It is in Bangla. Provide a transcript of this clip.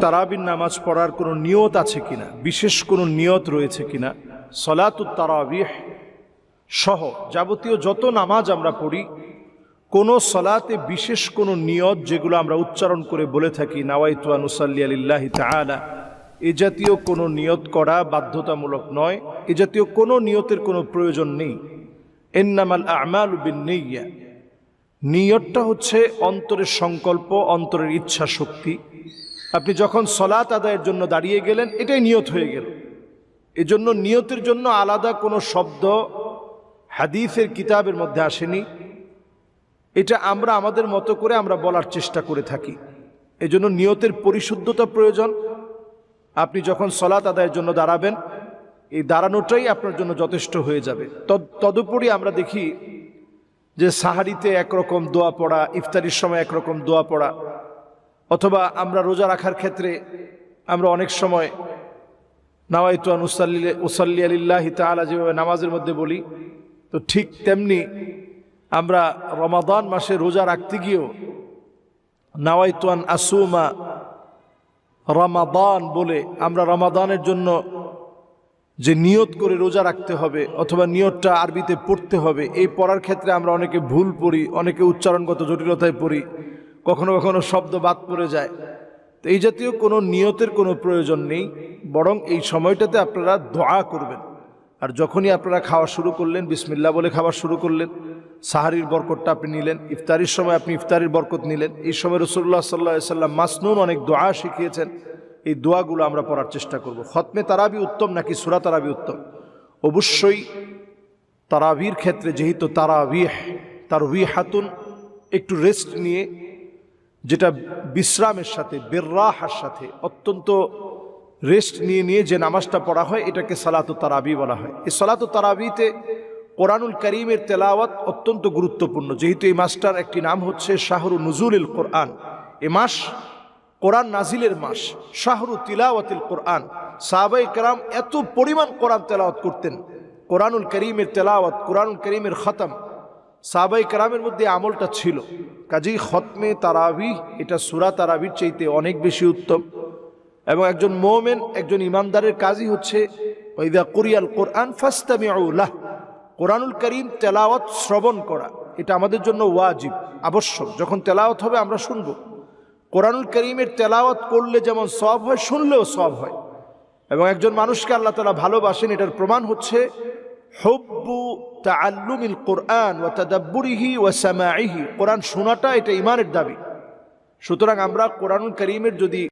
তারাবির নামাজ পড়ার কোনো নিয়ত আছে কিনা, বিশেষ কোনো নিয়ত রয়েছে কিনা। সলাতুত তারাবিহ সহ যাবতীয় যত নামাজ আমরা পড়ি, কোনো সলাতে বিশেষ কোনো নিয়ত যেগুলো আমরা উচ্চারণ করে বলে থাকি নাওয়াইতু আন উসাল্লি লিল্লাহি তাআলা, এ জাতীয় কোনো নিয়ত করা বাধ্যতামূলক নয়। এ জাতীয় কোনো নিয়তের কোনো প্রয়োজন নেই। ইন্নামাল আ'মালু বিন্নিয়া, নিয়তটা হচ্ছে অন্তরের সংকল্প, অন্তরের ইচ্ছা শক্তি। আপনি যখন সলাত আদায়ের জন্য দাঁড়িয়ে গেলেন, এটাই নিয়ত হয়ে গেল। এজন্য নিয়তের জন্য আলাদা কোনো শব্দ হাদিসের কিতাবের মধ্যে আসেনি। এটা আমরা আমাদের মতো করে আমরা বলার চেষ্টা করে থাকি। এজন্য নিয়তের পরিশুদ্ধতা প্রয়োজন। আপনি যখন সলাত আদায়ের জন্য দাঁড়াবেন, এই দাঁড়ানোটাই আপনার জন্য যথেষ্ট হয়ে যাবে। তদুপরি আমরা দেখি যে সাহারিতে একরকম দোয়া পড়া, ইফতারির সময় একরকম দোয়া পড়া, অথবা আমরা রোজা রাখার ক্ষেত্রে আমরা অনেক সময় নাওয়াইতু আন উসাল্লি লিল্লাহি তাআলা যেভাবে নামাজের মধ্যে বলি, তো ঠিক তেমনি আমরা রমাদান মাসে রোজা রাখতে গিয়েও নাওয়াইতু আন আসুমা রমাদান বলে আমরা রমাদানের জন্য যে নিয়ত করে রোজা রাখতে হবে অথবা নিয়তটা আরবিতে পড়তে হবে, এই পড়ার ক্ষেত্রে আমরা অনেকে ভুল পড়ি, অনেকে উচ্চারণগত জটিলতায় পড়ি, কখনো কখনো শব্দ বাদ পড়ে যায়। তো এই জাতীয় কোনো নিয়তের কোনো প্রয়োজন নেই, বরং এই সময়টাতে আপনারা দোয়া করবেন। আর যখনই আপনারা খাওয়া শুরু করলেন, বিসমিল্লাহ বলে খাওয়া শুরু করলেন, সাহারির বরকতটা আপনি নিলেন, ইফতারির সময় আপনি ইফতারির বরকত নিলেন। এই সময় রাসূলুল্লাহ সাল্লাল্লাহু আলাইহি ওয়াসাল্লাম মাসনুন অনেক দোয়া শিখিয়েছেন, এই দোয়াগুলো আমরা পড়ার চেষ্টা করব। খতমে তারাবি উত্তম নাকি সূরা তারাবি উত্তম? অবশ্যই তারাবির ক্ষেত্রে যেহেতু তারবিহাতুন, একটু রেস্ট নিয়ে, যেটা বিশ্রামের সাথে বিররাহার সাথে অত্যন্ত রেস্ট নিয়ে যে নামাজটা পড়া হয়, এটাকে সালাতুত তারাবি বলা হয়। এই সালাতুত তারাবিতে কোরআনুল কারীমের তেলাওয়াত অত্যন্ত গুরুত্বপূর্ণ। যেহেতু এই মাসটার একটি নাম হচ্ছে শাহরু নুজুলিল কোরআন, এ মাস কোরআন নাজিলের মাস, শাহরু তিলাওয়াতিল কোরআন। সাহাবায়ে কেরাম এত পরিমাণ কোরআন তেলাওয়াত করতেন, কোরআনুল কারীমের তেলাওয়াত, কোরআনুল কারীমের খতম, সাহাবায়ে কেরামের মধ্যে আমলটা ছিল। কাজেই খতমে তারাবি এটা সূরা তারাবির চাইতে অনেক বেশি উত্তম। এবং একজন মুমিন, একজন ইমানদারের কাজই হচ্ছে ওয়াইদা কুরিয়াল কোরআন ফাসতামিউ লাহ, কোরআনুল কারীম তেলাওয়াত শ্রবণ করা, এটা আমাদের জন্য ওয়াজিব, আবশ্যক। যখন তেলাওয়াত হবে আমরা শুনব। কোরআনুল কারীমের তেলাওয়াত করলে যেমন সওয়াব হয়, শুনলেও সওয়াব হয়। এবং একজন মানুষকে আল্লাহ তাআলা ভালোবাসেন, এটার প্রমাণ হচ্ছে হুব্বু তাআল্লুমিল কোরআন ওয়া তাদাব্বুরিহি ওয়া সামাইহি, কোরআন শোনাটা এটা ঈমানের দাবি। সুতরাং আমরা কোরআনুল কারীমের যদি